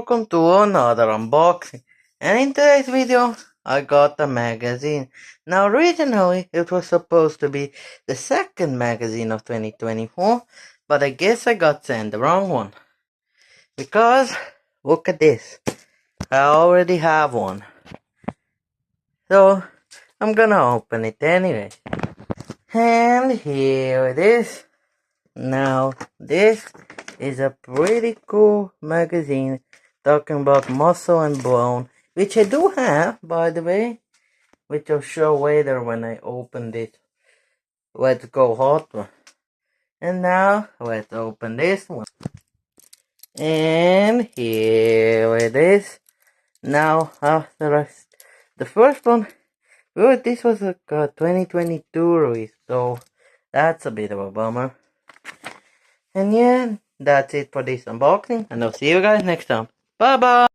welcome to another unboxing. And in today's video, I got the magazine. Now originally, it was supposed to be the second magazine of 2024, but I guess I got sent the wrong one. Because, look at this, I already have one. So, I'm gonna open it anyway. And here it is. Now, this is a pretty cool magazine talking about muscle and bone, which I do have, by the way, which I'll show later when I open it. Let's go Hot One. And now, let's open this one. And here it is. Now, after the first one, well, this was a 2022 release, so that's a bit of a bummer. And yeah, that's it for this unboxing, and I'll see you guys next time. Bye bye!